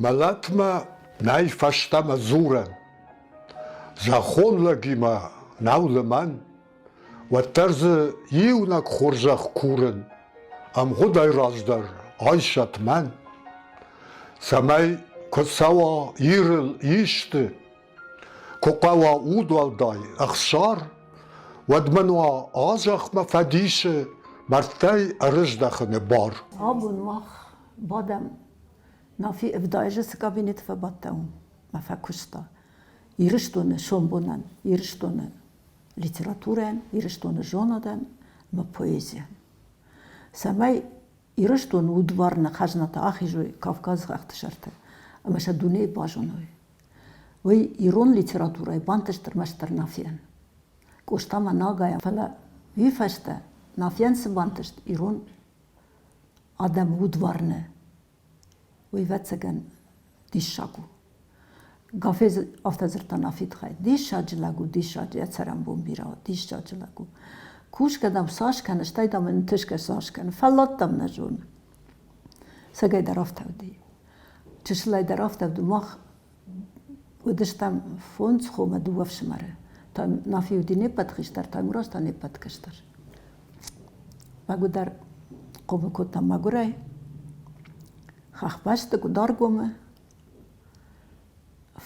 Malatma najfashtama zuran. Zachon lagima nauleman. Watarze yiunak khorzach kuren. Am huday razdar ayshatman. Samay kosawa yiril yishte. Kokawa udwalday akhshar. Wadmanwa azachma fadishe. Martay arızdakhne bar. Abun wach badam nafi evdajs kabinet fabatam ma fakusta. Iristone shombonan, iristone literaturen, iristone jonadan, ma poezia. Samay iristone udvarna khaznata akhijoi Kavkaz ghtsharte. Ama shadune bajonoy. ወይ ኢሮን ሊትራቱራይ ባንተሽተር ማሽተር ናፊያን ቆሽታማ ናጋያ ፈላ ቪፈሽተ ናፊያን ስባንተሽት ኢሮን አደም ውድዋርነ ወይ ቫጸገን ዲሻጉ ጋፌዝ አፍተዘርታ ናፊት ኻይ ዲሻጅላጉ ዲሻጅ ያጸራም ቦምቢራ ዲሻጅላጉ ኩሽ ከዳም ሳሽ ከነሽታይ ዳም እንትሽከ ሳሽ ከነ ፈላጣም ነጆን ሰጋይ ደራፍታውዲ ችሽላይ ደራፍታውዲ ማኽ ودشتم فونس خو ما دوافش مره تا نافیو دی نپت خشتر تا مراش تا نپت کشتر بگو در قوم کتم مگورای خخ باشت گدار گومه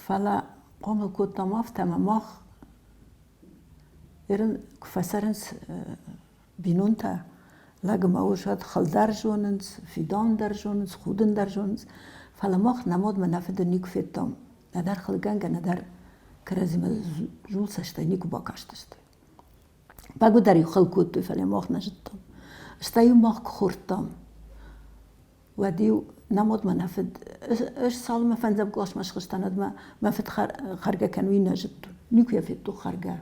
فلا قوم کتم افتم ماخ ایرن کفسرنس بینون تا لگم اوشاد خلدر جوننس فیدان در جوننس خودن در جوننس فلا ماخ نماد منافد نیک فیتام ندار خلقانگه ندار کرازیم جول سشته نیکو باکاشتشته. بگو داری خلقود توی فلی ماخ نجدتم. اشتایو ماخ خورتم. و دیو نمود منافد اش سال ما فنزب گاش مشخشتند ما فت خرگه کنوی نجدتم. نیکو یفت تو خرگه.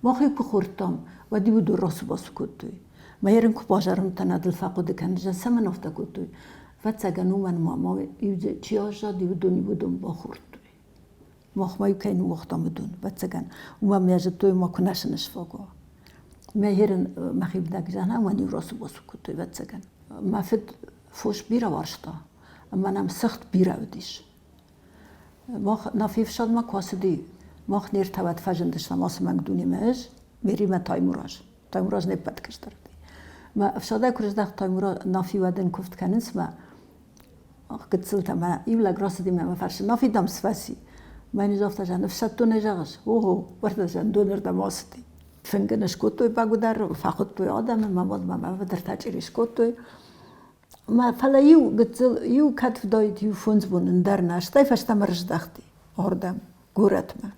ماخی که خورتم و دیو دو راست باسو کود توی. ما یرن که باجرم تندل فقود کنجا سمن افته کود توی. فتسگنو من ما یوزه چیاجا دیو دونی بودم با خورد. ماخ ما يكين وقتام بدون بتسجن وما ميجتوي ما كناش نشفقه ما هيرن ما خيبدك جانا واني راس باسكوتوي بتسجن ما فد فوش بيرا وارشتا اما نام سخت بيرا وديش ماخ نافيف شاد ما قاصدي ماخ نير تبت فجندش ما سمعدوني ماج ميري ما تايموراج نبت كشتردي ما افشاده كرج داخ تايمورا نافي ودن كفت كنس ما قد سلت ما يبلا غراسدي ما فرش نافي دام سفاسي Mijn zofta zijn of satune jagas. Wordt dat zijn doner de mosti. Fingen een schottoy bagu daar, fakottoy adam, mama der tachiri schottoy. Maar fala you kat vdoit you funds bonen daarna. Stai fasta marш dachti. Ordam gurat ma.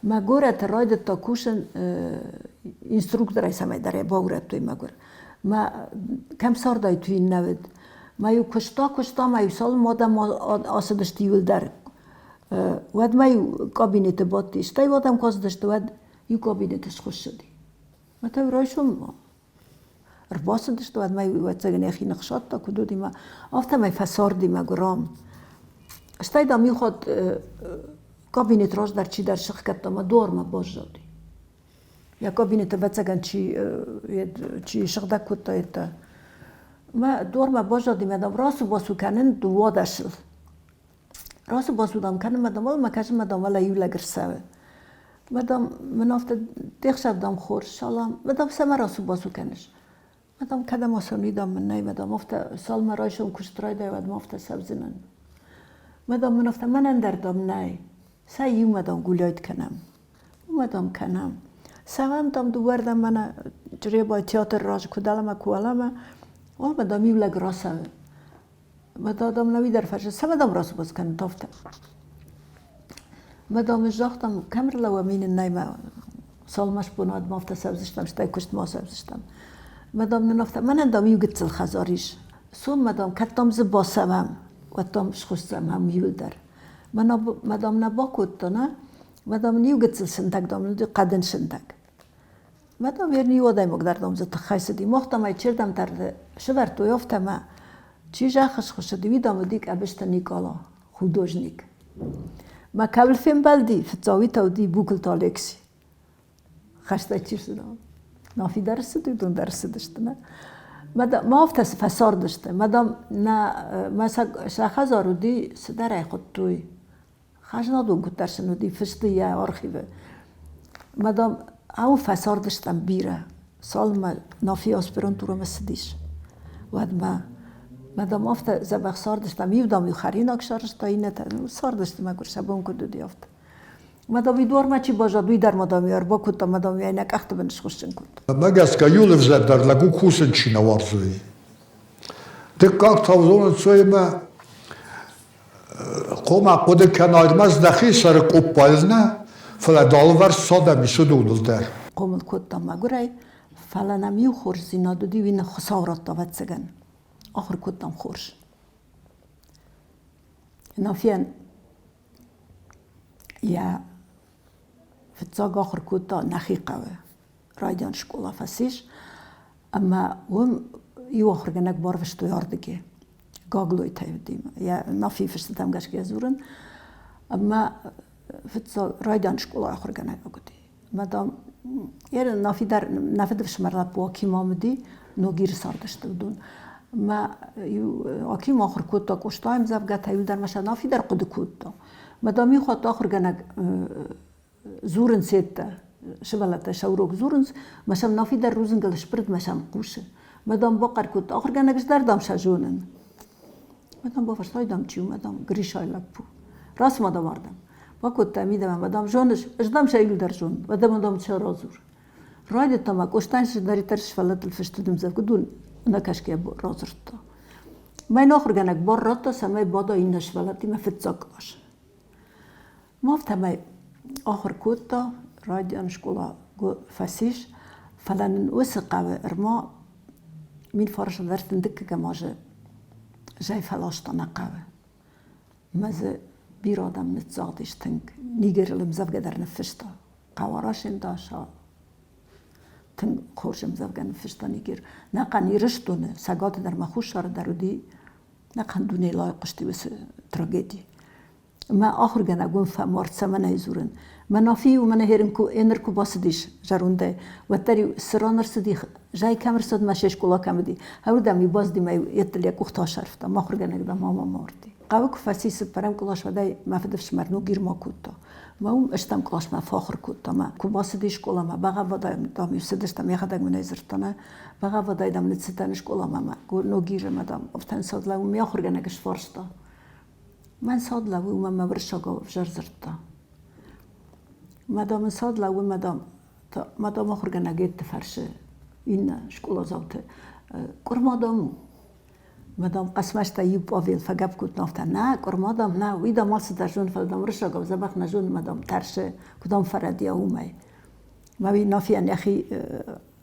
Ma gurat roide to kuschen instruktor ay samay dare baurat toy magur. Ma kam sorday tu nawet. Ma you kushta ma you sol modam asadishti yul dar. واد ما يو كابينت باتي شتاي وادم كاز دشت واد يو كابينتش خوش شدي ما تبرايشم رباس دشت واد ما يو واد سجن اخي نقشات تا كدودي ما افتا ما فساردي ما جرام شتاي دام يخد كابينت راش در چي در شركت ما دور ما باجادي يا كابينت واد سجن چي شغدا كوتا يتا ما دور ما باجادي ما دام راسو باسو كانن دو وادشل راست باسودم کنم مدام ولی مکش مدام ولی یولا گرسه مدام من افت دیخشب دام خور شالام مدام سه راست باسو کنش مدام کدام آسانی دام من نه مدام افت سال مرایشم کشترای دای مدام افت سبزینن مدام من افت من اندر دام نه سه یوم مدام گولیت کنم مدام کنم سوام دام دوباره دام من جری با تئاتر راج کدالم کوالم ولی مدام یولا گرسه مدام نوی در فرش سه مدام راست باز کنم تافته مدام جاختم کمر لوامین نیما سال مش بناد مافته سبزشتم شتای کشت ما سبزشتم مدام ننافته من اندام یو گتسل خزاریش سوم مدام کتام ز باسمم و تام شخصم هم یول در مدام نباکوت نه مدام نیو گتسل سنتک دام ندی قدن سنتک مدام یر نیو آدم مقدار دام ز تخیصدی مختم ای چردم تر شورت و یافتم چی جاخش خوش دوی دام دیک ابشت نیکالا خودوجنیک ما قبل فیلم بلدی فتاوی تودی بوکل تالکسی خشته چیز دام نافی درس دون درس داشت نه ما افتس فسار داشته مدام نه مثلا شخص آرودی سدره خود توی خشنا دو گوترشنو دی فشتی یا آرخیوه مدام او فسار داشتم بیره سال ما نافی آسپرانتورو مسدیش ود ما مدام افت زبخ سار داشتم یودام یو خرین اکشارش تا اینه تا سار داشتم اگر شبون کدو دی افت مدام دوار ما چی باجا دوی در مدام یار با کتا مدام یای نکخت بنش خوشن کت Магас каюлев зедар лагу кусен чина варзуи. Ты как тавзон цоема кома коде канайдмаз дахи сар коппайлна фладалвар сода мисудунул дар. قوم کتا ما گرای فلانم یو خورش زینادو دی وین خسارات داوت سگن آخر کتام خورش نافیان یا فتزاق آخر کتا نخیقه رایدان شکولا فسیش اما هم یو آخر گنک بار وشتو یاردگی گاگلوی تایودیم یا نافی فشتم گشت گزورن اما فتزاق رایدان شکولا آخر گنک بودی مدام یه نافی در نفدش مرد با کی مامدی نوگیر ساردشته بودن ما آکی ما آخر کتا کشتایم زبگه تایول در مشه نافی در قد کتا مدامی خواهد آخر گنگ زورن سیده شبالته شوروک زورن مشم نافی در روزن گلش برد مشم قوشه مدام باقر کتا آخر گنگش در دام شجونن مدام با فرستای دام چیو مدام گریشای لپو راست مدام آردم با کتا میدم مدام جونش اجدام شایل در جون مدام چه رازور راید تاما کشتنش داری ترش فلت الفشتدم زفگ دون نکش که رازرتا من آخر گنگ بار راتا سمای بادا این نشولتی ما فتزاک باشه ما فتمای آخر کتا رایدیان شکولا فسیش فلان وسقه ارما مين فرش درتن دكة كماجة جاي فلاشتا نقاوة ماذا بيرادم نتزاغدش تنك نيجر المزفقة در نفشتا قواراش انداشا تنك خورش مزفقة نفشتا نيجر نقا نيرشتونه ساقات در مخوش شار درودي نقا دوني لايقشتي بس تراجيدي ما آخر جنا قوم فمارت سمنه يزورن منافي ومن هيرنكو إنركو باسديش جرونده وتري سرانر صدي جاي كامر صد ماشيش كولا كامدي هول دامي باز دي ما يتلي كوختا شرفتا ما آخر جنا قدام ماما مارتي قاوك فاسيس برام كلاش وداي ما فدفش مرنو غير ما كوتا ما هم اشتم كلاش ما فاخر كوتا ما كوباسديش كولا ما بقى وداي دام يسدش دام ياخدك من يزرتنا بقى وداي دام نتستانش كولا ما نو غير ما دام افتن صد لا ومي آخر جنا كش فارشتا من صاد لو وما برشاقة في جرزرتا مدام صاد لو مدام آخر جنا جيت فرش این شکولا زاوته کرمادامو مدام قسمش تایب آویل فجاب کت نافته نه کرمادام نه ویدا ماس درجون فلدام رشاقة زبخ نجون مدام ترشه کدام فردی اومای ما بی نافی انیخی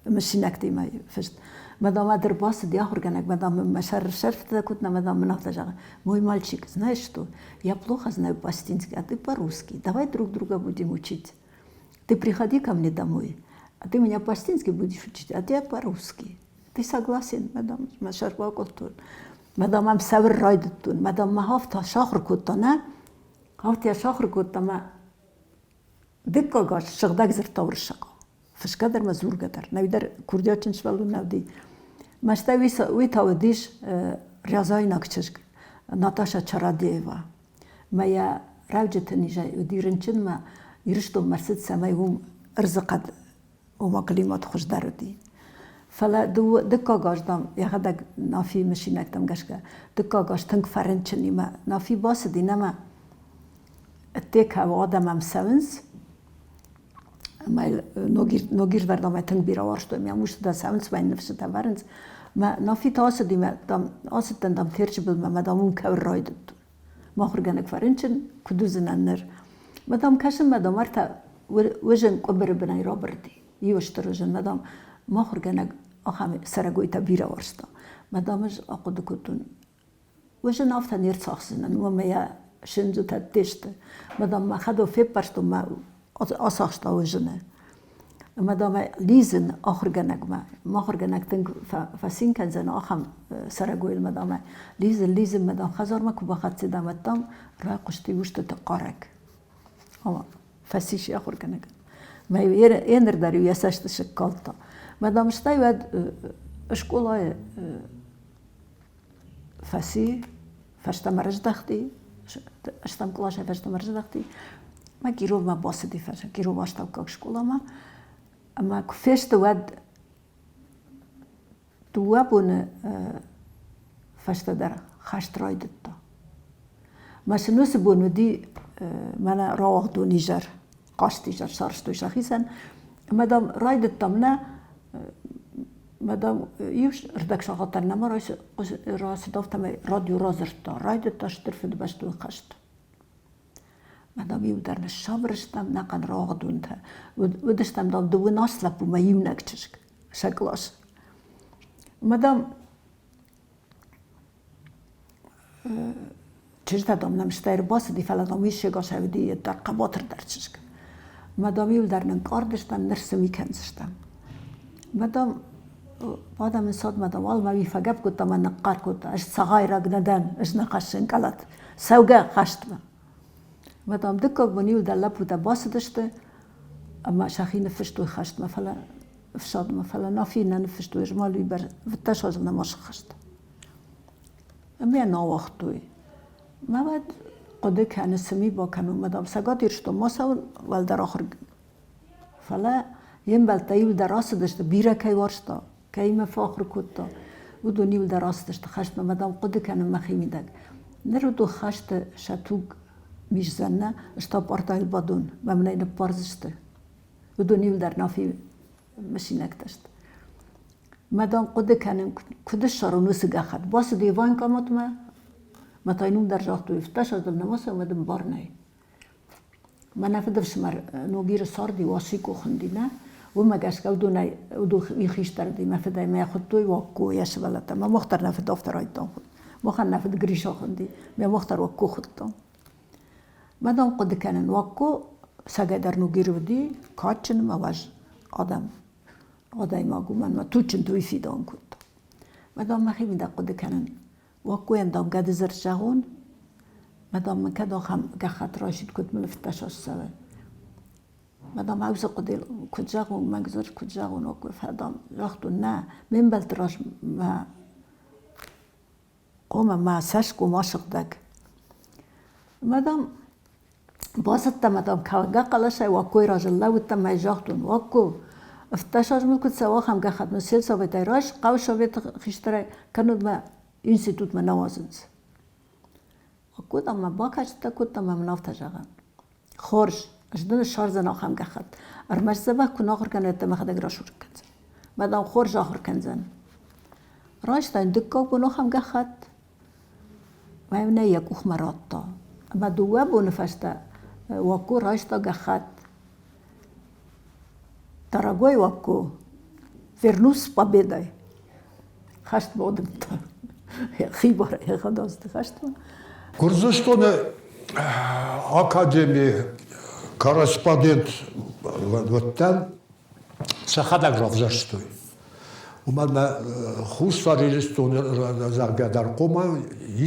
مشینکتی مای فشت مدام در باس دی آخر جنگ مدام مشار شرفت کتنا مدام منافته جا мой мальчик знаешь что я плохо знаю по-астински а ты по-русски давай друг друга будем учить ты приходи ко мне домой а ты меня по-астински будешь учить а я по-русски ты согласен мадам مشار با کتون مدام هم سور رایدتون مدام ما هفت شهر کتانه هفت شهر کتام دکا گاش شغدک زر تورشاقو فش قدر مزور قدر نوی در کردیا چنش ولو نودی مشتا وی تاودیش ریاضای نکچشک ناتاشا چرادیوا ما یا راوجت نیجای ودیرنچن ما یرشتو مرسد سمای هم ارزقد وما کلمات خوش دارودی فلا دو دکا گاش دام یخدک نافی مشینک دام گشکا دکا گاش تنگ فرنچنی ما نافی باس دی نما اتیک و آدم هم سونز ما نوگیر در دام تنگ بیرا وارشتو میام مشت دا سونز باید نفشت ورنز ما نافی تاس دی ما دام آستن دام ترچ بل ما دامون کور راید دو ما خورگانک فرنچن کدوزن انر ما دام کشن ما دام ارتا وجن قبر بنای را بردی یوشتر وجن ما دام ما خورگانک آخام سرگوی تا بیرا وارشتا ما دامش آقود کتون وجن آفتا نیر ساخسنن و ما شنجو تا تشت ما دام ما خدو فیب پرشتو ما آساخشتا وجنه ما دام لیزن آخر گنگ ما آخر گنگ تنگ فسین کنزن آخام سرگویل ما دام لیزن ما دام خزار ما کو بخات سیدم اتام را قشتی وشت تقارک اما فسیش آخر گنگ ما اینر داری یساشت شکالتا ما دام شتای ود школай фаси фаштамарж дахти штам класс фаштамарж дахти ма гиров ма басди фаш гиров аштав как школа ма фест вад дуабун фаштадар хаштрайдта маснус бунуди мана раахду нижер قاشتیجر سرشتوی شخیصن مدام راید تامنا مدام یوش ردک شغاتر نما راس دافتم رادیو رازرتا راید تاشتر فد بشتو خشت مدام یو در نشابرشتم نقن راغدون تا ودشتم دام دو ناسلا بو ما یو نکچشک شکلاش مدام چیزی دام نمشتایر باس دی فلان میشه گاشه دی در قباتر درچشک مدام یو در نکاردشتم نرسمی کنزشتم مدام بعدم انساد مدام وال ما بیفگب کتا من نقار کتا اش صغای رگ ندن اش نقاشن کلات سوگه خشت مدام دکاک بنیو در لپو تا باس دشته اما شخی نفشتوی خشت فلا افشاد فلا نافی نفشتوی جمالوی بر فتش از نماش خشت اما ناوختوی ما بعد قده کنه سمی با کنو مدام سگات ایرشتو ما سون ول در آخر فلا یم بلتایل در راست داشته بیره کی وارشتا کی مفاخر کتا و دونیل در راست داشته خشت مدام قده کنه مخیمی دک نرو دو خشت شتوگ میش زنه اشتا پارتایل بادون ممنای نپارزشته و دونیل در نافی مشینک داشته مدام قده کنه کدش شارونو سگه خد باس دیوان کامت ما تاینون در جاختو افتش از دل نماس اومدم بار نای من نفدر شمار نوگیر ساردی واسی کو خندی نه و مگاش که دو خیشتر دی مفدای ما خود توی واکو یش ولتا ما مختار نفد دفتر آیدان خود ما خان نفد گریشا خندی ما مختار واکو خود تام مدام قد کنن واکو سگه در نوگیر ودی کاچن ما واج آدم ما گومن ما توچن توی فیدان کود مدام ما خیلی دا قد کنن واکو اندام گد زرچهون مدام من کدا خم گخت راشید کد ملفتش سوه مدام عوض قدیل کجاگون مگذار کجاگون واکو فدام رختو نه من بلتراش ما قوم ما سشکو ماشق دک مدام بازت مدام که قلشه واکوی راجل لوتم ما جاختون واکو افتشاش ملکت سوا خم گخت مسیل سوه تایراش قوش شویت خیشتره کند ما اینستیتوت ما نوازنز کدام ما با کشته کدام ما منافت جاگن خورش اجدن شارزن آخم گخت ارمش زبه کن آخر کنه اتما خدگ را شور کنزن مدام خورش آخر کنزن راش تا این دکا بون آخم گخت و همینه یک اوخ مراد تا اما دوه بون فشته واکو راش تا گخت تراگوی واکو فرنوس پا بیدای خشت بودم تا خیباره خداست خشت Gürcistan akademi korrespondent vətən səxədək ravzəştüy. Uməlmə xuslar ilistun zərgədər qoma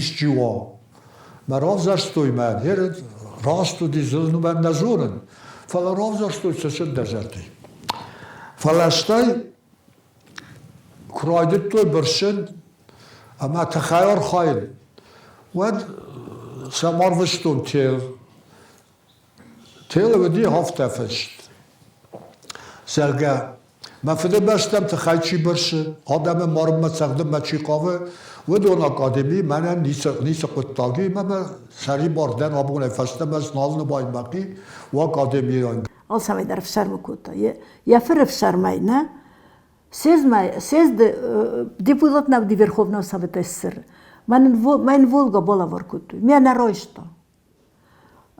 işçiva. Mə ravzəştüy mən her rastu dizilinu mən nəzunun. Fələ ravzəştüy səsin dəzərdi. Fələştəy kuraydıtüy birşin ama təxəyər xayın. ود سمار وشتون تیل ودی هفته فشت سرگه من فده بستم تخیچی برشه آدم مارم سقدم مچی قاوه و دون اکادمی من نیس قطاگی من سری باردن آبونه فستم از نال نباید بقی و اکادمی رنگ آل سمی در فشار مکوتا یه فر فشار مای نه سیز دیپوزات نبودی ورخوب نو سابته سر من Волга бола въркото. Мия на ройшто.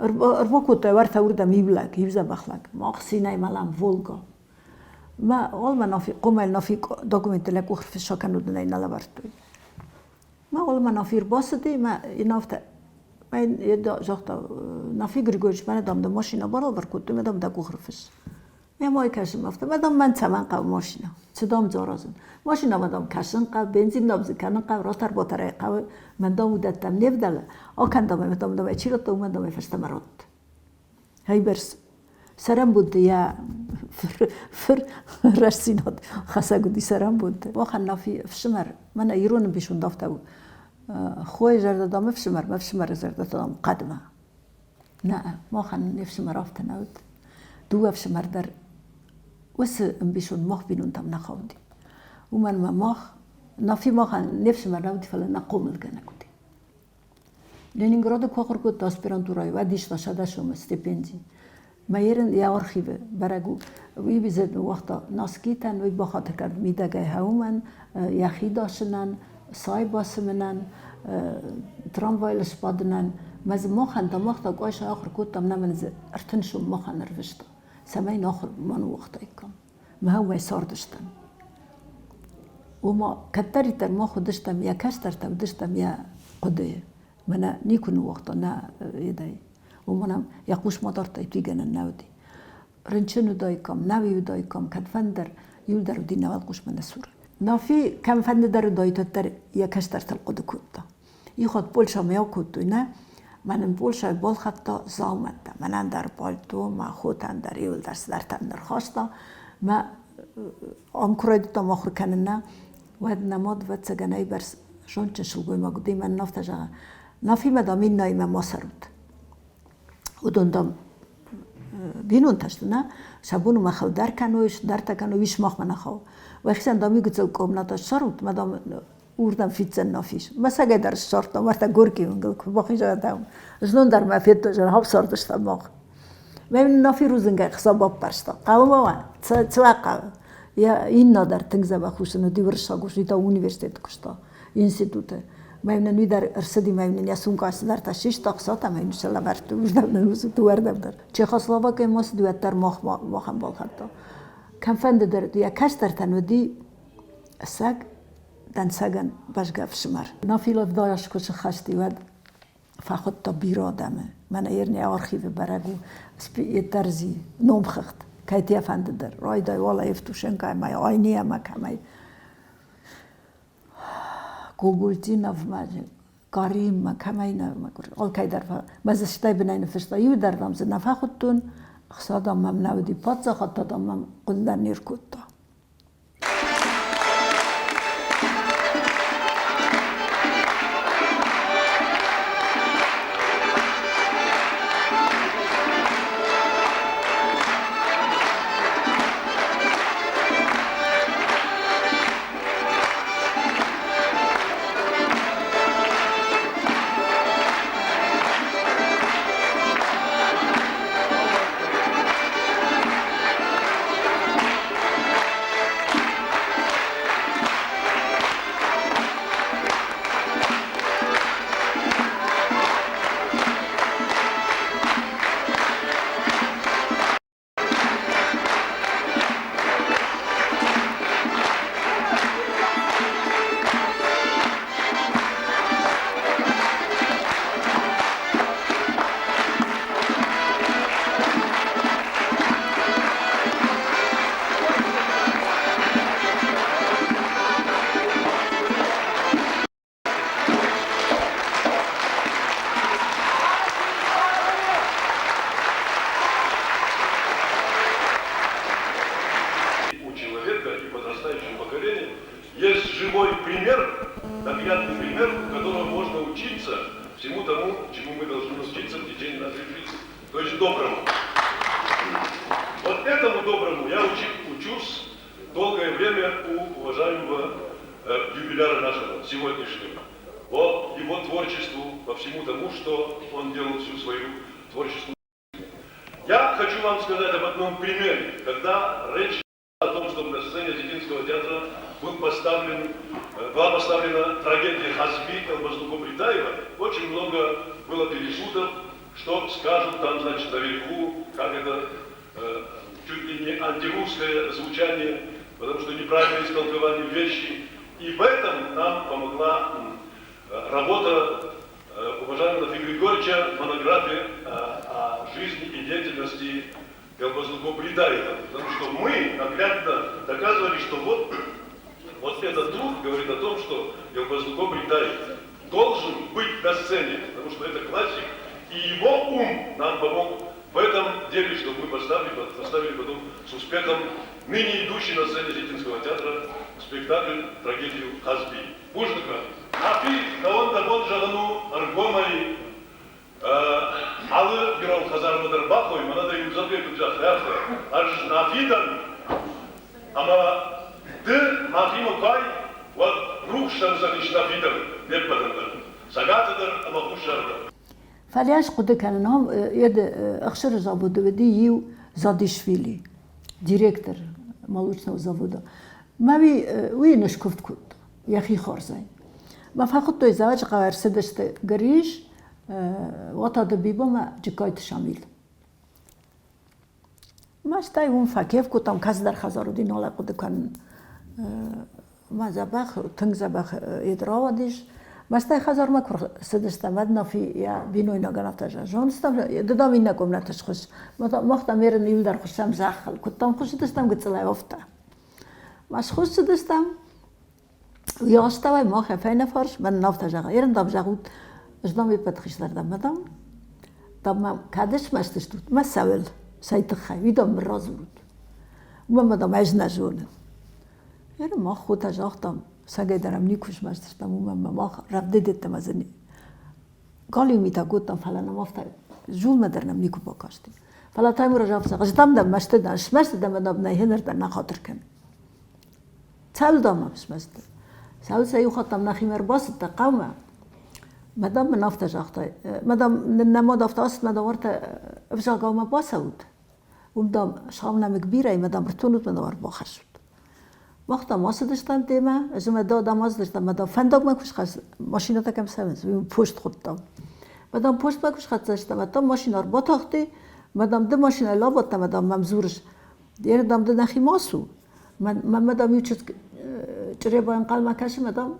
Рвокото е варта урда мивлак, ивза бахлак. Мах сина ималам Волга. Ма олма нафи, комел нафи документи леку хрфи шакану дна инала вартуй. Ма олма нафи рбасади, ма инафта. Ма еда жахта нафи Григорич мене дам да машина бара въркото, ме дам да кухрфиш. Ме мой кашим афта, ме дам мен цаман қав машина. صدام زارازن ماشین آمدم کشن قاب بنزین نبزی کنن قاب راتر باتره قاب من دام مدتم نفدله آکن دامه مدام چی رو تو من دامه فشت مرات هی برس سرم بود یا فر رسینات خسته گودی سرم بود واقعا نافی فشمر من ایران بیشون دافته بود خوی زرده دام فشمر زرده دام قدمه نه ما خن نفشمر رفته نود دو فشمر در وس بیشون مخ بینون تام نخوندی و من مخ نافی ما خن نفشمر نودی فلا نقوم الگنه گودی لنینگراد کوخر کود اسپرانتورای و دیش داشته شوم استپندی ما یرن یا آرخیو برگو وی بیزد وقتا ناسکیتن وی بخاطر کرد میدگه هومن یخی داشتن سای باسمنن تراموایل سپادنن مز مخن تا مختا قاش آخر کودم نمنز ارتنشم مخن روشتا سمین آخر من وقتا ایکم ما هم سار داشتن و ما کتری تر ما خودشتم یا کشتر تر داشتم یا قده من نیکون وقتا نه ایدای و منم یقوش ما دارت ایتیگن نودی رنچنو دایکم نویو دایکم کد فندر یول در دی نوال قوش من سور نافی کم فند در دایت در یا کشتر تل قد کودتا یخود پولشا میاو کودتوی نه منم پولشا بال خطا زامنده من در بالتو ما خودم در یول درس در تندر خواستا ما آمکرای تا مخور کنن نه ود نماد ود سگنای برس شون چشلگوی ما گودی من نافتا جا نافی مدامین نایم ما سرود و دوندم بینون تشت نه شبونو مخال در کنویش در تکنویش مخ من خو و خیلی دامی گذل کم نداشت شرط مدام اوردم فیتزن نافیش مساله در شرط نمارت گورکی اونگل که باقی جادم جنون در مفید داشتم هاب سر داشتم مخ من نافی روزنگه حساب برشتا قوم ما توقع یا این نادر تنگزه بخوشن دیورشا گوشی تا اونیورسیت کشتا اینستیتوته می‌بینی در ارشدی می‌بینی سونکاس در تشیش تاقسات می‌بینی شلا برد وجدان نوزد تو وردم در چخoslovakia ماست دوت در مخ هم بال حتی کم فند در یا کس در تنودی سگ دن سگن باش گفت شمر نافیل دایش کش خستی ود فخود تا بیرادمه من ایرنی آرخیو برگو سپی ترزی نوم خخت کایتی فند در رای دای والا افتوشن که مای آینی ما کمی Gogoltinov maje Karim kamaina al kaydar maz shtay binayn fishta yudar damz nafaqutun xsadam mam navdi patsa khattadam mam quldan nirkutta Есть живой пример, наглядный пример, у которого можно учиться всему тому, чему мы должны научиться в течение нашей жизни. То есть доброму. Вот этому доброму я учусь долгое время у уважаемого юбиляра нашего сегодняшнего. По его творчеству, по всему тому, что он делал всю свою творческую жизнь. Я хочу вам сказать об одном примере, когда речь о том, что на сцене Зикинского театра была поставлена трагедия Хазби Элбаздуко-Бритаева. Очень много было пересудов, что скажут там, значит, наверху, как это чуть ли не антирусское звучание, потому что неправильное истолкование вещи. И в этом нам помогла работа уважаемого Нафига Григорьевича, монография о жизни и деятельности Элбаздуко-Бритаева. Потому что мы наглядно доказывали, что вот этот труд говорит о том, что Элбаздуко-Бритаев должен быть на сцене, потому что это классик, и его ум нам помог В этом деле, что мы поставили потом с успехом ныне идущий на сцене Зрительского театра спектакль «Трагедию Хазби». Мужника. Нафи, каванда бон жагану аргомай, алы бирал хазармадар бахой, манада им запрету джахляхта, аж нафидан, ама ды нафи мукай, вот рух шарзаниш нафидан, деп бадандар. Сагатадар, ама хушардар. فلیش خود کنن ید اخشر زابوده ودی یو زادیشویلی دیرکتر مالوچنا زابوده ما وی نشکفت کود یخی خارزای ما فقط توی زواج قوار سدشت گریش وقتا دبیبا ما جکایت شامیل ما شتای اون فکیف کتم کس در خزارودی ناله خود کنن ما زبخ تنگ زبخ ادراوا دیش مستای خزار ما کر سدستم ود نافی یا بینوی نگرفته جا جانستم دادم این نکم نتش خوش مخت میرن نیل در خوشم زخل کتام خوش دستم گتسلای افته ماش خوش دستم یا استوای ما خفای نفرش من نافته جا ایرن دام جاود اجنامی پتخش دردم مدام دام کدش مستش دود ما سوال سایت خی ویدام راز بود ما مدام از نجونه ایرن ما خود جاختم سگای درم نیکوش مستشتم و من ما رفته دیدم از نی قالی میتا گفتم فلان مافتا جول مدرنم نیکو باکاشتیم فلا تایم رو جاب ساق جدام دم مشتدم دم نه هنر در نخاطر کن سال دام مشت سال سیو خاتم نخیمر باست قومه مدام من نافتا جاخته مدام نماد افتا است مدام ورت افجا قومه باسود دام شام نمک بیره مدام رتونت مدام ور باخشود وقتا ماست داشتم دیمه از من دادم از داشتم مدام فندق مکوش خواست ماشینا تا کم سوز پشت خودم مدام پشت مکوش خواست داشتم مدام ماشینا رو باتاختی مدام ده ماشینا لا باتم مدام ممزورش دیگر دام ده نخی ماسو مدام یو چیز چرا با انقل مکشی مدام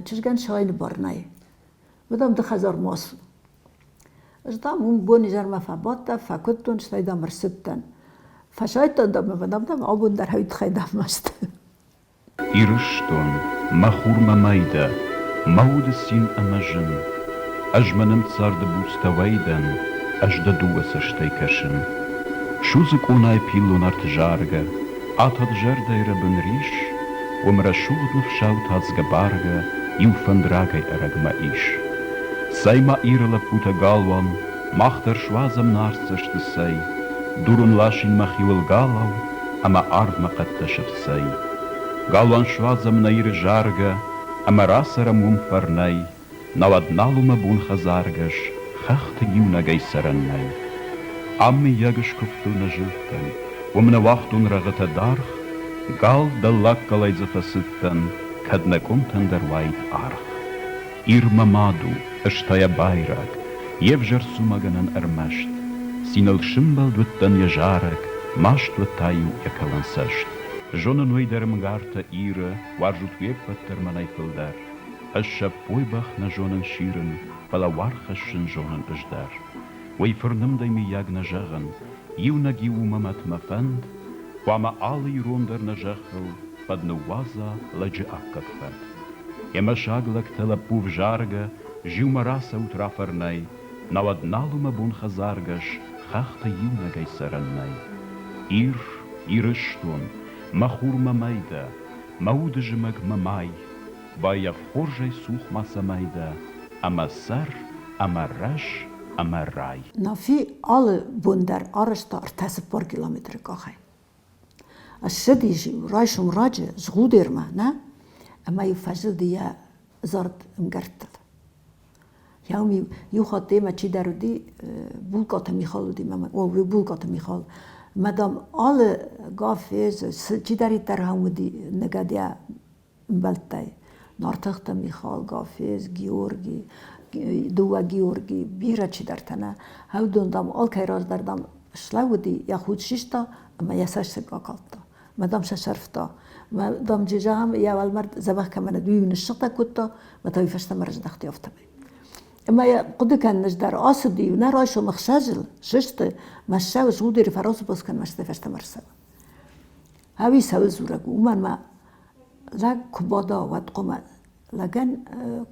چرگان شاین بارنای مدام ده خزار ماسو از دام اون بونی جرم فباته فکتون شتایدم رسیدن فشایدن دام مدام آبون در هایت خیدم ماست Ирыштон, махурма майда, мауды син амажын, ажманым царды буставайдан, ажда дуаса штайкашын. Шузык унай пиллун артжарга, атад жардайра бын риш, умра шугднов шаут азга барга, юфандрагай арагма иш. Сайма ирала пута галван, махтар швазам нарцашты сай, дурун лашин махивал галау, ама ардма катташав сай. Галван швазам наир жарга, ама расара мум фарнай, наладналума бун хазаргаш, хахта юнагай сараннай. Амми ягаш кофтуна жилтан, умна вахтун рагата дарх, гал даллак калай зафасыттан, каднакумтан дарвайт арх. Ирма маду, аштая байрак, евжар сумаганан армашт, синал шимбал дуттан яжарак, машт ватаю якалан сашт. Жонын ойдарым гарта ира, варжут веппаттар манайфылдар. Ашша пойбах на жонын ширын, пала вархашын жонын ыждар. Вайфырнымдай ми ягна жағын, юна гиу мамат мафанд, вама алы ирондар на жахыл, падны ваза ладжи аккатфат. Ема шаглак тала пув жарга, жиума раса утрафарнай, наладналума бун хазаргаш, хахта юна гайсараннай. Ирыштон, махурма майда, маудыжымак мамай, вая вхоржай сух маса майда, ама сар, ама раш, ама рай. نافی آل بندر آرشتا ارتاسب بار کیلومتر کاخه. از شدیجی رایشم راجع زغودر ما نه، اما یفجر دیا زارد مگرتل. یومی یو خاطر ما چی درودی بولکات میخالودی ما بولکات میخال. مدام آل گافیز چی داری ترهمودی نگادیا بلتای. نارتخت میخال گافیز گیورگی. دوا گیورگی بیرا چی درتنه هودون دام آل که راز دردم شلودی یا خود شیشتا اما یا سش سگاکالتا مدام شرفتا مدام جیجا هم یا اول مرد زبخ کمانه دوی نشتا کتا و تاوی فشتا مرج دختی افتا بی اما یا قد کن نجدر آسدی و نرایشو مخشاجل ششت مشاو شغودی ری فراسو باز کن مشتا فشتا مرسا هاوی سوال زورگو اومن ما لگ کبادا ود قومه لكن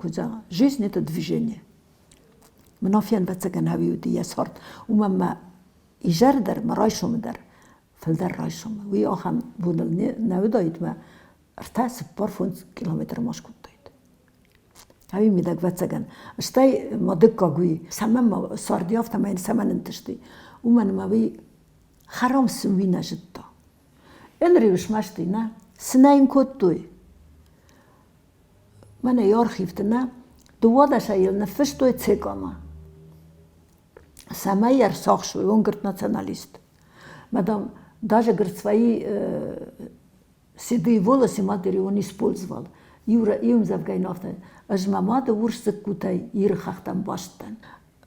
كذا жизнь это движение. منافيان بتسكن هاوي ودي يسهرت ومما ijarder ma rayşum der. Filder rayşum. Ve aham bunun ne dayıt mı? Artas parfun kilometre maşkuttaydı. Abi mi de gvatsagan. İşte madıkka guy. Samam sardiyaf tamamen samanın tıştı. Uman ma vi haram suvina jitta. Enriuş maştina. Snayin kottuy. Mana yarchiftna. Duwada şayil nefiştoy tsekama. Сама я сахшу, он говорит националист. Мадам, даже говорит, свои седые волосы матери он использовал. Им завгайнафта. Аж мамада урсик кутай, ирхахтан баштан.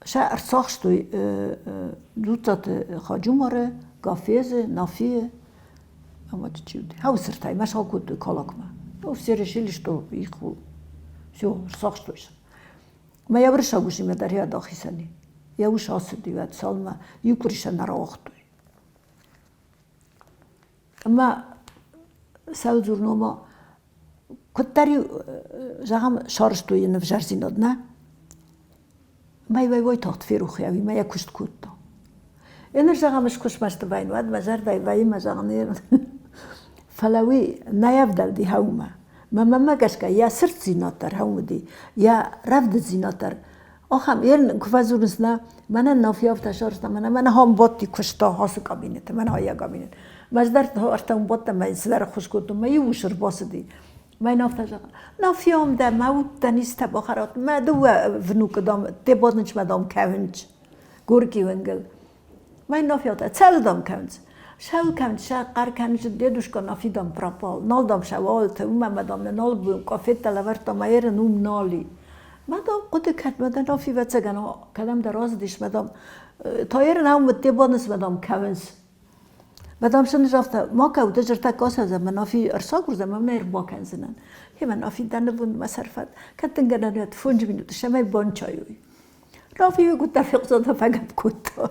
Ша арсахштой дутат хаджумаре, кафезе, нафие. Амат чуди. Хаусертай, машал кутай калакма. Ну, все решили, что их все, арсахштойш. Моя врыша гуши медария дахисани. Я уж осудила салма, юкриша на рохту. Ама саудурнома коттари жагам шарштуй в жарзинодна. Май вой тахт фирухи, ави мая кушт кутта. Энер жагамш кушмашты вайн, вад мажардай вай мажагнер. Фалави наявдал ди хаума. Мама гашка я сырт зинатар хаумди, я равд зинатар. آخام این کوفازونس نه من نافیافت شارست من هم باتی کشتا هاس کابینت من هایا کابینت مجدرت ها ارتام باتا من سر خوش کردم من یوشر باسدی من نافت جا نافیام ده موت تنیست بخارات من دو ونوک دام تبادنش مدام کونج گورکی ونگل من نافیات چل دام کونج شو کونج شا قر کونج دیدوش کن نافی دام پراپال نال دام شوال ته مدام نال بوم کافه تلورتا مایر نوم نالی مدام قد کت مدام نافی و چگنا کدام دراز دیش مدام تایر نام متی بانس مدام کونس مدام شن رفته ما کود جرتا کاسه زمان نافی ارسال کرده من نیر با کنزنن هم نافی دنده بود مسرفت کتن گرانیت فنج مینود شمای بانچایوی نافی گفت تفیق زده فقط کتا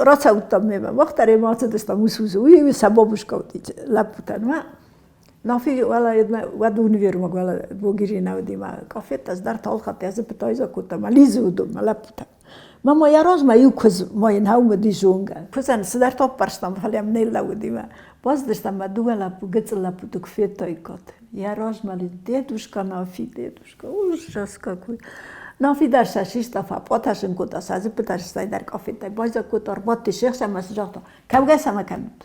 راس اوتام می‌برم وقت داری ماست دستم موسوزوی سبابش کودی لپوتن ما نافی ولی ودونی ویرم ولی بگیری نودی ما کافیت از در تال خطی از پتایزا کتا ما لیزودم ما لپوتن ما یه روز ما یوکز ما این هاوم دیجونگا کزن سدر تاپ پرستم ولی هم نیل لودی ما باز داشتم ما دو لپو گچ لپو تو کفیت تای کات یه روز مالی دیدوش کا نافی دیدوش کا اوش جاس کا کوی نافی در شش دفعه پاتشون کتا سازی پتاش سای در کافی تای بازا کتا رباط شیخ شم از جاتا کم گه سما کند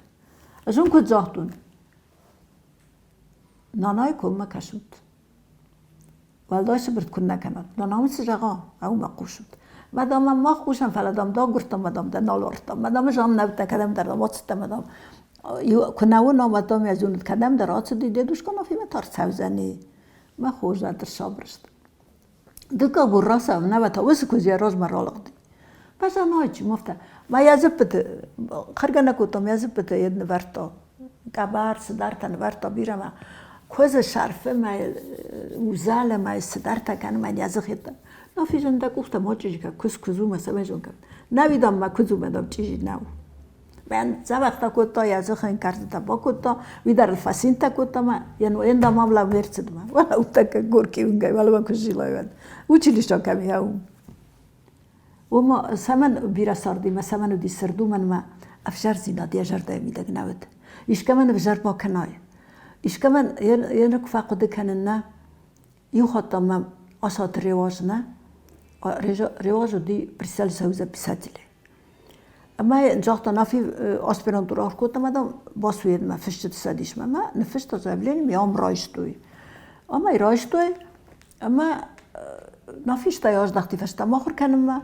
از اون کت زاهتون نانای کم مکشود والدایش برد کن نکند نانامس جاگا او مقوشود مدام ما خوشم فلادام دا گرتم مدام دا نالورتم مدام جام نبته کدم در واتست مدام کناو نامدام از اون کدم در آت دیده دوش کنم فیلم تار سوزنی ما خوش در شابرست دکا براسم نبته واسه کوزی روز مرالقدی بس آنها چی مفته ما یازبت خرگ نکوتم یازبت یه ورتا کبار صدارتن ورتا بیرم کوز شرفه ما وزال ما صدارت کنم من یازخیت نافی جنده گفتم ما چیزی که کس کزوم مثلا جون کرد نویدم ما کزوم دام چیزی نو من زبطه کتا یازخین کرده تا با کتا ویدار الفاسین تا کتا ما یعنی این دام هم لورد ما ولی اوتا که گورکی اونگای ولی من کشی لایوان اوچیلیشان کمی هم و ما سمن بیرا سردی ما سمنو دی سردو من ما افجار زینادی اجرده میدگ نود ایش که من افجار با کنای ایش که من یه رک فاقده کنن نه یو خطا ما آسات رواج نه رواج دی پریسال سوزه پیساتیله اما جاتا نافی آسپرانتور آرکوتا مدام باسوید ما فشت سادیش ما نفشت زبلین میام رایشتوی اما رایشتوی اما نافیش تایاج دختی فشتم آخر کنم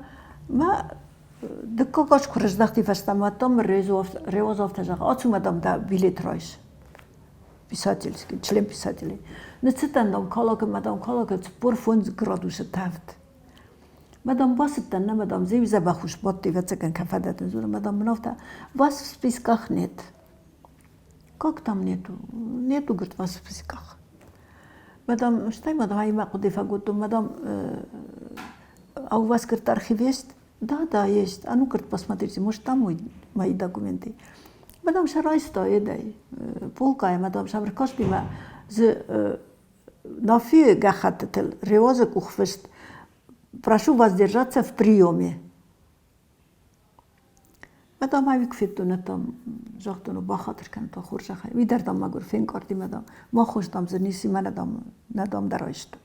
ما دکا کاش کرش دختی فشتم و تام رواز آفته جاگا آتو مدام دا بیلیت رایش پیساتیلسکی چلیم پیساتیلی نتستن دام کالا که مدام کالا که پر فونز گرادوش تفت مدام باستن نه مدام زیوزه بخوش باتی و چکن کفادتن زور مدام منافته واس سپیسکاخ نیت как там нету говорит вас в списках мадам что мадам ай ма кудефа гуту мадам а у вас говорит архив есть да есть а ну говорит посмотрите может там мои документы мадам шарайсто едай полка мадам шабркаш бима з нафи гахател ревоза кухвест прошу воздержаться в приеме مدام همی کفیتونه تام جاختونو با خاطر کن تا خورشه خیلی وی دردم مگر فین کردی مدام ما خوش دام زنیسی من ندام درایشتو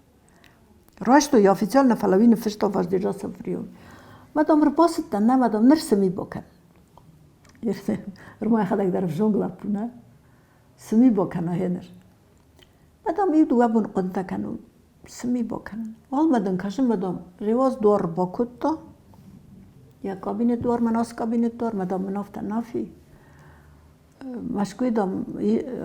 رایشتو یا افیسیال نفلاوی نفشتو فاش دیجا سفریو مدام رو باستن نه مدام نرسمی بکن رمای خدک در جنگل پونه سمی بکن هنر مدام یه دو بون قد کنو سمی بکن وال مدام کشم مدام رواز دور باکت تا یا کابینت دور مناس کابینت دور مدام منافت نافی مشکوی دام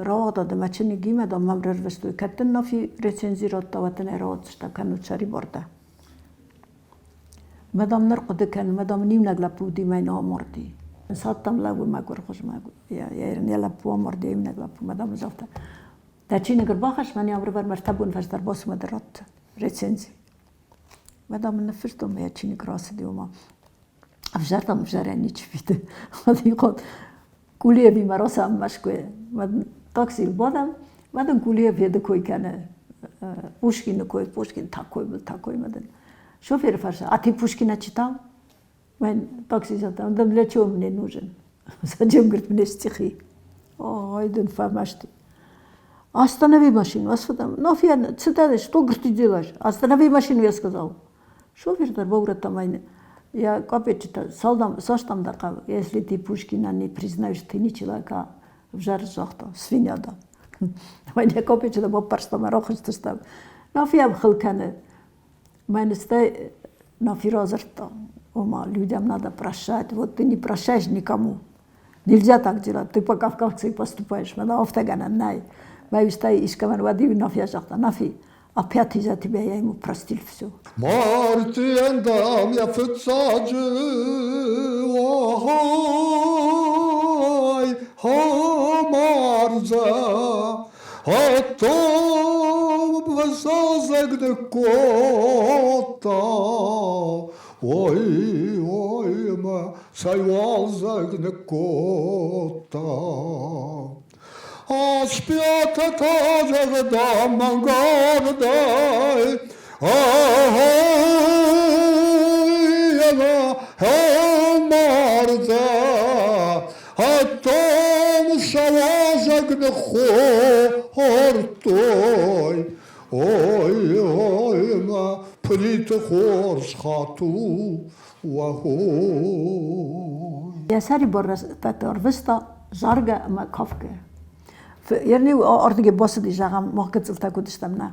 راه داده مچنگی مدام ممرر وستوی کتن نافی رسنزی را تا وطن راه شتا کنو چاری برده مدام نرقد کن مدام نیم نگلا پودی من آمردی ساتم لگو مگر خوش مگو یا ایرنی لپو آمردی ایم نگلا پو مدام زفته تا چی نگر باخش منی آمر بر مرتبون فش در باس مدرات رسنزی مدام نفشتم یا چی نگر آسدی وما افجرتم افجرانی چی بیده خودی خود کولیه بیماراس هم مشکوه من تاکسیل بادم مدن کولیه پیده کوی کنه پوشکین کوی پوشکین تاکوی مدن شوفیر فرشه آتی پوشکینه چیتام من تاکسی زدم دم لچو منه نوجن سجم گرت منه استخی آیدن فهمشتی останови машину асфадам нафия цитадеш что ты делаешь останови машину я сказал шофер дар боврата майне я капечта салдам саштам дака если ты Пушкина не признаешь ты не человека в жар жахта свиньяда майне капечта бо парстам рохстам нафия бхылкане майне стай нафира зарта ома людям надо прощать вот ты не прощаешь никому нельзя так делать ты по кавказски поступаешь надо автогана най Майстай искаван вадиви нафия жахта нафи опять из-за тебя я ему простил все. Мартиендам я фицаджи ой хамарза атом вазазагне кота ой ма сайвазагне кота Аспята таза да мангардай ана хамарда атом шавазагне хортой ой ма плите хорс хату вахой Я сари боррас татор виста жарга ма кафке يعني أرتجي باسدي شغام ما كتزل تاكل تشتمنا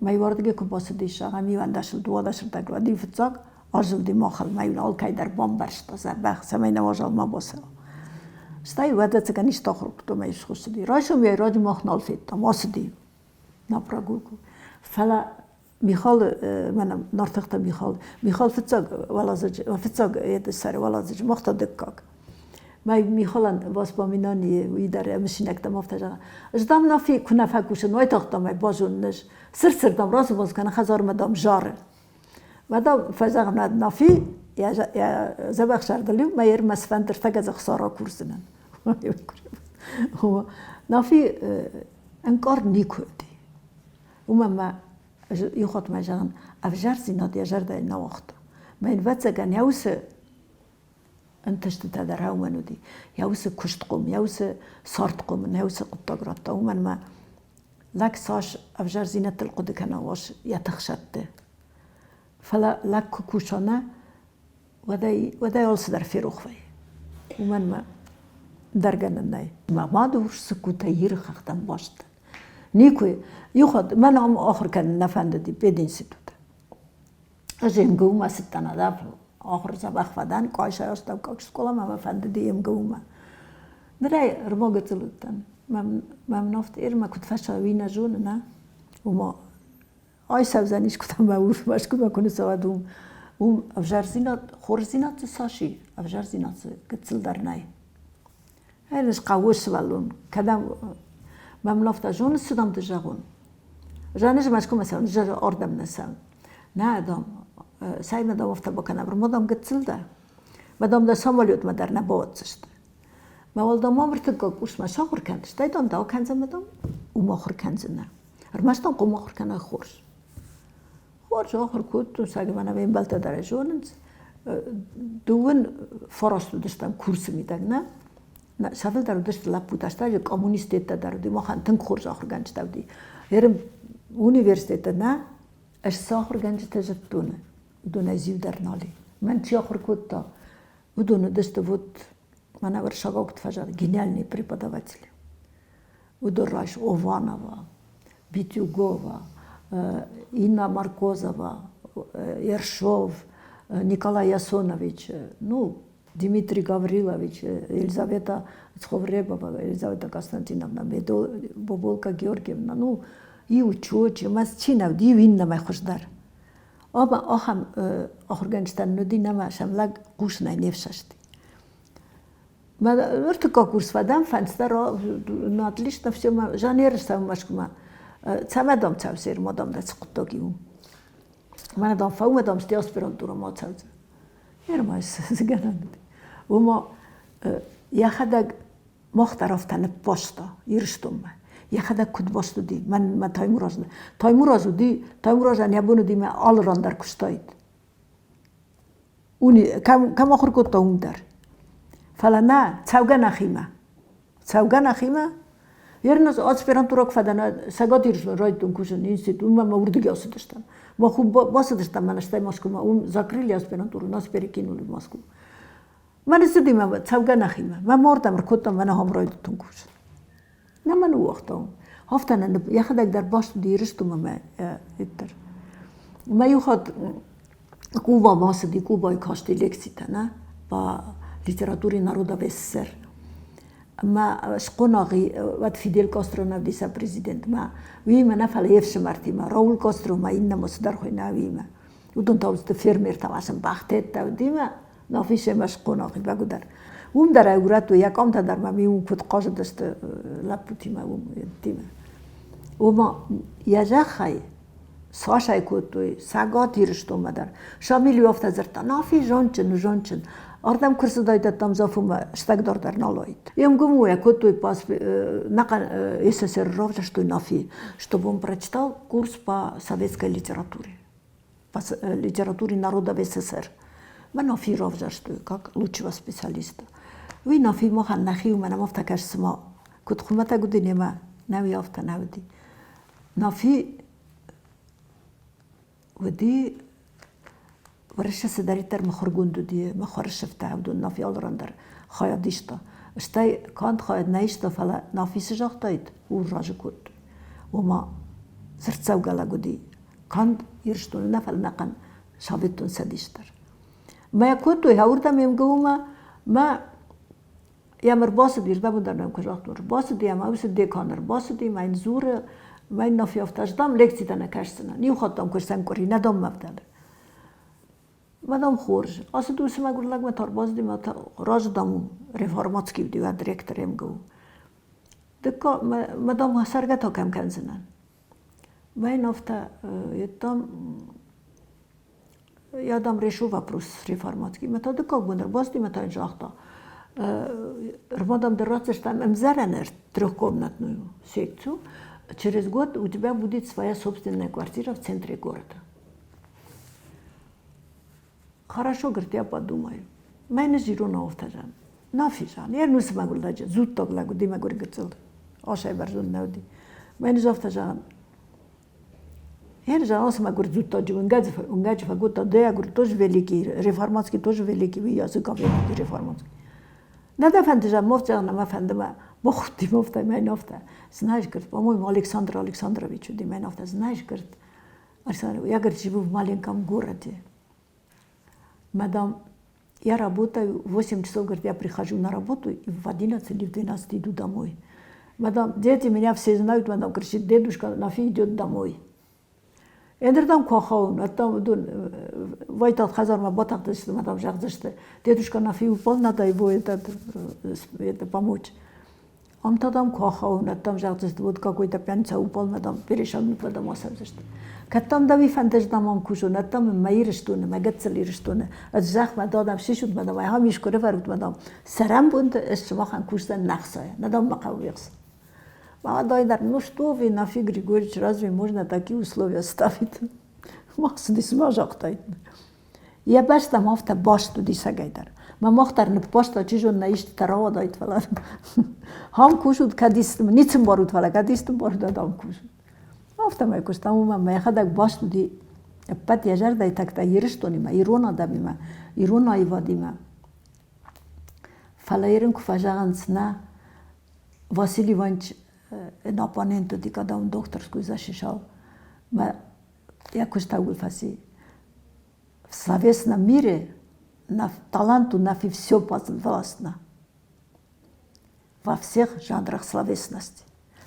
ما يوردجي كباسدي شغام يوانداشل دواداشل تاكل ودي فتاك أرجل دي ماخل ما ينال كايدر بامبرشتا زبخ سمينا واجل ما باسه استاي ودا تكنيش تخرج تو ما يشخص دي راشو مي راج ماخنال فيت ماسدي نابراغوكو فلا ميخال من نارتخت ميخال فتاك ولا زج فتاك يدسر ولا زج مخت دكاك ما میخوان واس با مینانی ویداره مشینک دم افتاده. اجدام نافی کنه فکوش نوی تاختم ای باجونش سر دم راست باز کنه خزار مدام جاره. مدام فزاق ند نافی یا زبخ شردلیم ما یر مسفندر تگز خسارا کورسنن. نافی انکار نیکودی. ما یخوت ماجران افجار زینات یا جرده نواخت. ما این وقت زن یوسه انتش تدر هاومنو دي ياوس كشت قوم ياوس صارت قوم ياوس قطقرات ومن ما لك صاش افجار زينة القد كان واش يتخشت فلا لك كوشانا ودا يولس در فيروخ في ومن ما درجن الناي ما دوش سكوت يرخختم باشت نيكو يخد من عم اخر كان نفند دي بدين ستوت اجيم قوما ستنا دافلو آخر سبخ فدان کاش هستم کاش سکولا ما فند دیم گوما درای رماغت لطن ما نفت ما كنت فشاوی نجون نه و ما آی سبزنیش کدام ما ورف باش کدام کنه سوادوم افجار زینات خور زینات ساشی افجار زینات کتل در نای هرش قوش ولون کدام ما نفت جون سدام دجاون جانش ماشکو مثلا جر آردم نسام نه دام سعی مدام افته بکنم رو مدام گتسل ده مدام ده سامالیوت مدر نبود سشت ما ولدم آمرت گوش ما شاخر کندش دایدام داو کنزه مدام او ماخر کنزه نه رمشتم قو ماخر کنه خورش آخر کود تو ساگه من اوین بلته در جوننز Дүүн форосту даштам курсы мидагна. Сафел дару дашт лапуташта же коммунистетта дару ди мохан тынк хурж охурганчтавди. Ерим университетта на аш сохурганчта жаттуна. Удуна зивдарнали. Мен чи охуркутта. Удуна дашта вот манавар шагокт фажар гениальные преподаватели. Удораш Ованова, Битюгова, Инна Маркозова, Ершов, Николай Ясонович, ну, Дмитрий Гаврилович, Елизавета Цховребова, Елизавета Константиновна, Боболка Георгиевна, ну, и учёчи, масчинав, ди винна май хождар. Оба ахам охорганчтан нуди нама шамлаг гушнай невшашти. Въртука курс вадам, фанстаро, но отлично все, жанер сам машкума. Цамадом цавсер, модом да цхутогиу. Манадом фаумадом сте аспирантура моцавза. Ермайс згананди. Умо яхадаг мохтарафтан пошта, ирштумма. Яхадаг кудбосту ди, ман таймуразна. Таймуразу ди, таймуразан ябуну ди ме алрандар куштайд. Уни, кам охуркотта умдар. فلنا تسوقنا خيمة تسوقنا خيمة يرناس أسبرانتورا كفدنا سجاتيرش رايتون كوشن إنستيتوت ما وردي جالس داشتم ما خوب باس داشتم من اشتاي ماسكو ما ذاكريلي أسبرانتورا ناس بريكينو لي ماسكو ما نسيتي ما تسوقنا خيمة ما مورتم ركضتم من هم رايتون كوشن نما نوقتهم هفتن ياخدك در باش ديرشتو ما يتر ما يخد كوبا باس دي كوبا يكاشتي لكسيتنا با литератури народа в СССР. Ма шконаги ват Фидель Кастро навдиса президент. Ма вима нафал евше мартима. Раул Кастро ма инна мосдар хойна вима. Удон таусте фермер тавашен бахтет тавдима. Нафише ма шконаги багудар. Дар аурату якам та дар ма ми кут қажа даште лапутима дима. Ума яжахай сашай кутуй сагат иршту мадар. Шамили офта зерта нафи жончен. Ардам курсы дайтаттам зафума штагдордар налоид. Гуму я котуй пас нака СССР ровно что нафи, чтобы он прочитал курс по советской литературе, по литературе народа в СССР. Мы нафи ровно что как лучшего специалиста. Вы нафи мохан нахи у меня мафта каш сма. Кот хумата гуди нема нави афта навди. Нафи ودي ورشه سدریتر مخرگوندو دیه مخارش شفته عبدو نافی آلراندر خواهد دیشتا اشتای کاند خواهد نیشتا فلا نافی سجاق داید او راجع کود و ما زرتساو گلا گودی کاند یرشتون نفل نقن شابتون سدیشتر ما یکوتو هاوردم یمگو ما یامر باس دیرده بودن نم کجاختور باس دیم اوس دیکانر باس دیم این زور من نافی افتاش دام لکسی تنه کشتنه نیو خواهدم کشتن کری ندام مبدله مادام خورج آسه دوست ما گرلگ ما تار باز دیم تا راج دامو رفرماتسکی بدی و دیرکتریم گو دکا مادام سرگت ها کم کنزنن ما این افتا یادم ریشو вопрос رفرماتسکی ما تا دکا گوندر باز دیم تا اینجا اختا мадам дыраться там МЗРНР трехкомнатную секцию. Через год у тебя будет своя собственная квартира в центре города. Хорошо, говорит, я подумаю. Meine Girona auftajan. Nafijan. Я не смогу даже. Зутто глагу дима горгацел. Ошай баржун навди. Meine auftajan. Я же осма говорит, зутто унгач фагута да говорит, тоже великий, реформатский тоже великий, язык реформатский. Надо фантазия мовча на мафандама. Бохти мовта мен офта. Знаешь, говорит, по-моему, Александр Александрович димен офта. Знаешь, говорит, я говорит, живу в маленьком городе. Мадам, я работаю, в 8 часов, говорит, я прихожу на работу, и в 11 или в 12 иду домой. Мадам, дети меня все знают, мадам, кричит, дедушка Нафи идет домой. Эндердам кохаун, оттам вайтат хазарма батагдышты, мадам жагдышты. Дедушка Нафи упал, надо его это помочь. Амтадам кохаун, оттам жагдышты, вот какой-то пьяница упал, мадам, перешагнут, мадам осадышты. Каттам да ви фантаждам ам кушун, оттам майирштуне, магацелирштуне. От захма дадам шишут, мадам, ай хамиш коре варут, мадам. Сарам бунд, эшмахан кушдан нахсая, надам макавирс. Молодой дар, ну что вы, Нафи Григорьевич, разве можно такие условия ставить? Макс не смажахтает. Я башта мафта башту ди сагайдар. Ма махтар не башта чижон наишт тарава дайт фалан. Хам кушуд кадистм, ницм баруд фала кадистм баруд адам кушуд. Мафта май куштам ума ма хадак башту ди пат яжар дай такта йириштони ма ирона дами ма ирона ивади ма. Фала ирен куфажаганцна Василий Иванович напаненто ди когда он докторскую защищал. Ма я куштагул фаси. В словесном мире таланту нафи все подвластно. Во всех жанрах словесности.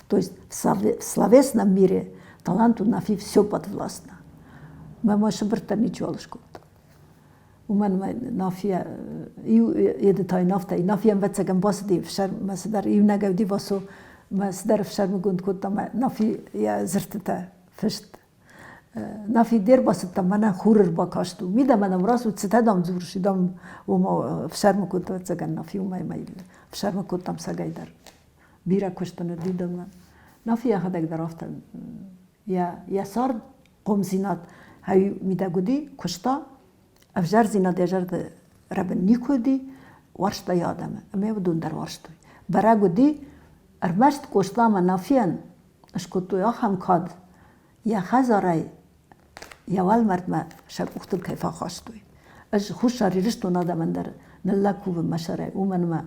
То есть в словесном мире таланту нафи все подвластно. Мы можем брать ничего лишь. У меня нафия едетай нафта и нафиям вецегам басди в шар масдар и нагавди басу масдар в шарм гунд кутам нафи я зертта фешт нафи дер басу там мана хурр бакашту мида манам расу цитадам зуршидам ума в шарм кут вецеган нафи умай майл в шарм кутам сагайдар бира куштана дидам нафия хадаг дарафта я сар قومزینات هایی میدگودی کشتا افجار زینات اجار رب نیکودی ورشتا یادمه اما بدون در ورشتوی برای گودی ارمشت کشتا ما نافیان اشکتوی آخم کاد یا خزارای یا وال مرد ما شب اختل کیفا خواستوی اش خوش شاری رشتو نادمن در نلکو و مشاره اومن ما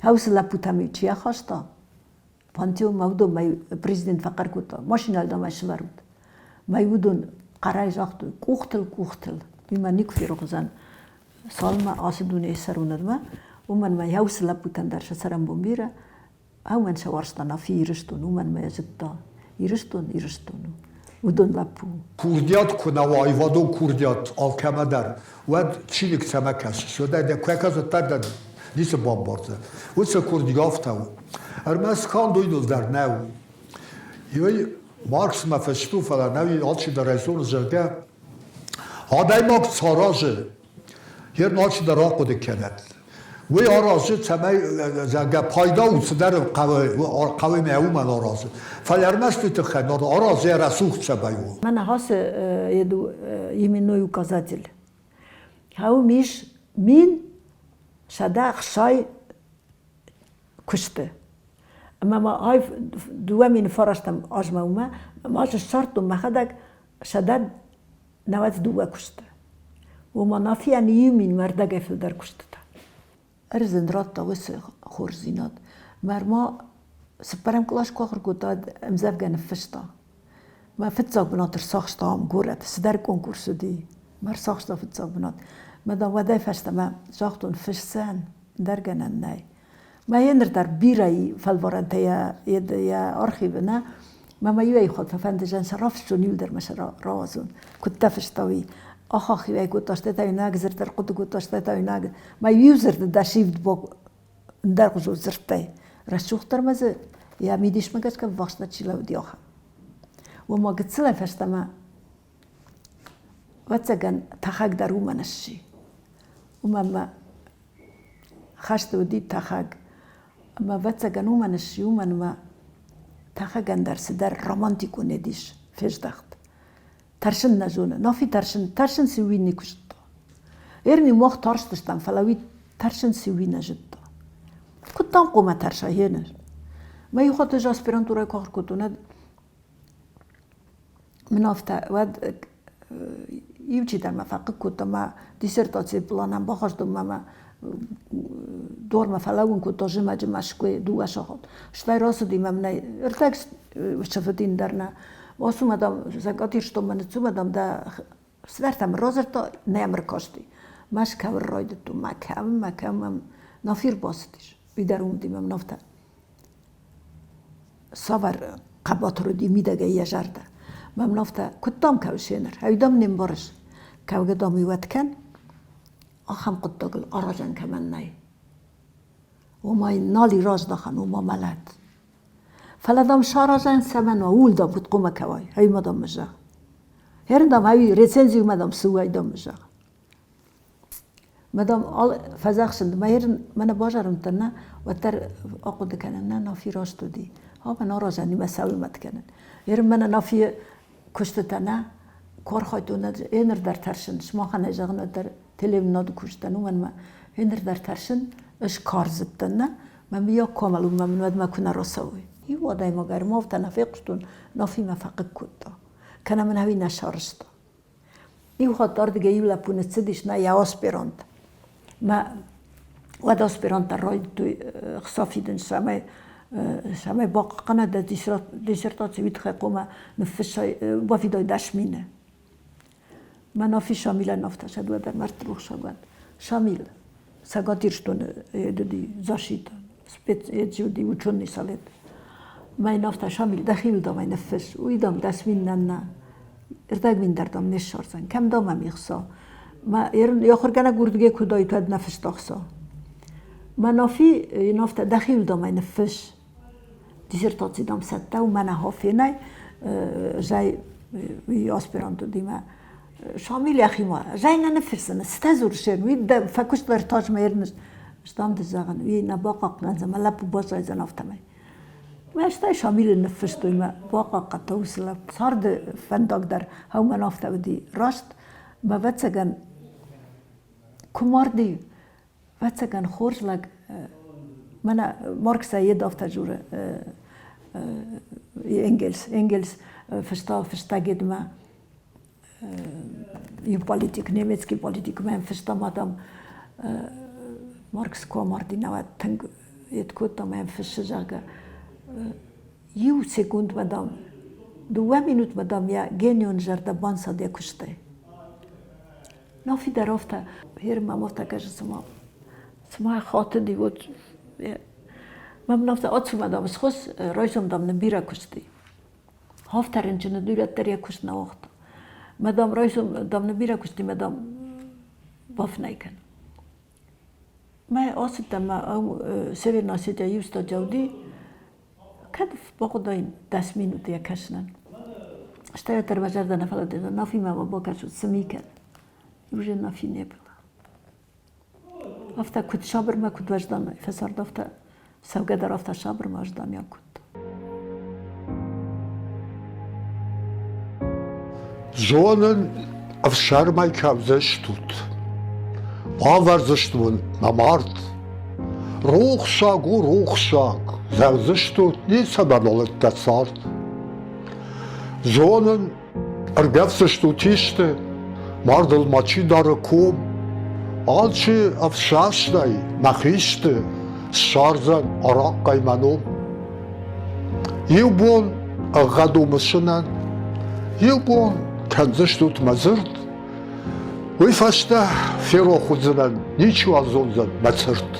هاوس لپوتامی چیا خواستا پانتیو مودو مای پریزیدنت فقر کتا ماشینال دام اشورود مایودون قرای جاختو کوختل بیما نیکفی روزان سالما آسیدون ایسروند ما اومن ما هاوس لپوتان درش سرم بومیره اومن شوارستانا فی ایرشتون اومن ما یزتا ایرشتون ودون لپو کوردیات کنوا ایوادو کوردیات آلکمه در ود چیلیک سمکش شده ده کوکاز تردن نیست بامبارده ود سه کوردیافتاو ارمس کان دویدوز در نو یوی مارکس ما فشتو فلا نوی آلچی در رئیسون زرگه آدای ماک ساراجه هر ناچی در آقو دکند وی آرازه تمه زرگه پایدا و صدر قوی میهو من آرازه فلرمست تخند آرازه رسوخ تبایو من هاس یدو یمینوی указатель هاو میش مین شده خشای کشته اما ما های دوامین فراشتم آجماوما ما آج شرطو مخدک شدد نوات دوه کشته و ما نافیه نیومین مردگه فلدر کشته تا ارزن رات تا وسه خورزینات مرما سپرم کلاش کاخر کتاد امزاف گنه فشتا ما فتزاق بناتر ساخشتا هم گورد سدر کنکورسو دی مر ساخشتا فتزاق بنات مدام ودای فشتا ما جاختون فشسان در گنه نای ما يندر در بيري فالورانتا يا أرخيبنا ما يوي خد ففندجان سرافشون يلدر مش رازون كنت تفشتوي أخي يوي كنت أشتاي ناجزر در قد كنت أشتاي ناج ما يوزر ده شيفت بوك در جو زرتاي رشوخ ترمز يا ميديش ما جاش كفاشنا تشيلو ديوخا وما قد سلا فشتما واتسجن تخاك درو منشي وما خشت ودي تخاك اما واتسجن ومنشي وما تخاكن درس در رومانتيكو نديش فيش دخت ترشن نجونه نافي ترشن سوي نيكشت ارني موخ ترشتشتم فلاوي ترشن سوي نجت كنت قوم ترشا هنا ما يخاط جا اسبرانتورا كار كتونا منافتا ود يوجي در مفاق كنت ما ديسرتاتسي بلانم باخشتم ما دور ما فلاون كنت جمع شكوي دو أشهر شتاي راسو دي ممنع ارتاكس شفتين درنا واسو مدام زكاتير شتو من تسو مدام دا سرتم رازرتا نيمر كاشتي ماش كور رايدتو ما كم نافير باستيش بيداروم دي مم نافتا صبر قباطرو دي ميداگه يجارده مم نافتا كتام كوشينر هيدام نمبرش كوگه دامي واتكن آخم قطعل آراجن کمان نای و ما نالی راز دخن و ما ملت فلادام شاراجن سمن و اول دا بود قوم کوای هی مدام مجا هرندام هی رسنزی مدام سوای دام مجا مدام آل فزاخشند ما هرن من باجرم تنه و تر آقود کنن نه نافی راز دادی ها من آراجنی مساوی مت کنن هرن من نافی کشت تنه korxoytuna ener dar tarşın şmaxana jağına dar televizyon kuştan uman ener dar tarşın iş kar zıttına من بیا کامل و من ود مکن راسوی این وادای ما گر ما وقت نفیقشتون نافی مفقد کدا کنه من هوی نشارشتا این خاطر دیگه یه لپونه سدیش نه یا آسپرانت ما ود آسپرانت رای توی خصافیدن شمه باق قناه دیسرتاتی وید خیقومه نفشای بافیدای دشمینه من نافی شامیل نافتا شد و در مرد روخ شد شامیل سگاتیرشتون دیدی زاشیدن جودی وچونی سالت من نافتا شامیل دخیل دام این نفس و ایدام دسمین نه ارتاق من دردم نشارزن کم دام میخسا ما یا خورگانه گردگی کدای تو اد نفس داخسا من نافتا دخیل دام این نفس دیسرتاتی دام سته و من هافی نه جای وی آسپرانتو دیمه شامل أخي ما جاينا نفسنا استازور شين ويد فكوش درتاج ما يرنش اشتام تزاغن وي نباقا قنزة ما لابو بوصا إذا نفتمي ما اشتاي شامل نفستو ما باقا قطوسلا صارد فندق در هاو ما نفتا ودي راشت ما واتساقن كمار دي واتساقن خورج لك مانا ماركسا يدافتا جورة إنجلس فشتا جد ما i politik, niemiecki politik, men verstaan Marx kwam die nou het goed dat men zeggen, you sekund madam, 2 minut madam ja genion żarda bansa de kuste. No fi darofta, hier mam ofta kaže sama khate di vot, mam nafta otsu madam schos roisom dam nabira kuste. Haftarin jene durat ya kuste na ocht. مدام رئیسم دام نبیره کشتی مدام باف نیکن. ما آسیدم ما سری ناسیده یوستا جودی کدف باقوداین 10 minute یا کشنن. اشتای تر بجرده نفلده نافی ما با کشود سمیکن. یوجه نافی نبلا. افتا کد شابر ما کد وجدان فسار دافتا سوگه در افتا شابر ما وجدان یا کد. Zonen auf Schermai Kavzestut. Awarzestun na Mart. Ruchsag, Zavzestut, niet sabanolet dat zart. Zonen ergevzestut iste, Mardel machidare kom. Alchi auf Shashnai, Nachiste, Sharzan, Arakai manom. Jubon, Agadumushanan, Jubon, كنزشتوت مزرت ويفاشتا فيرو خزنان نيشو عزوزن مزرت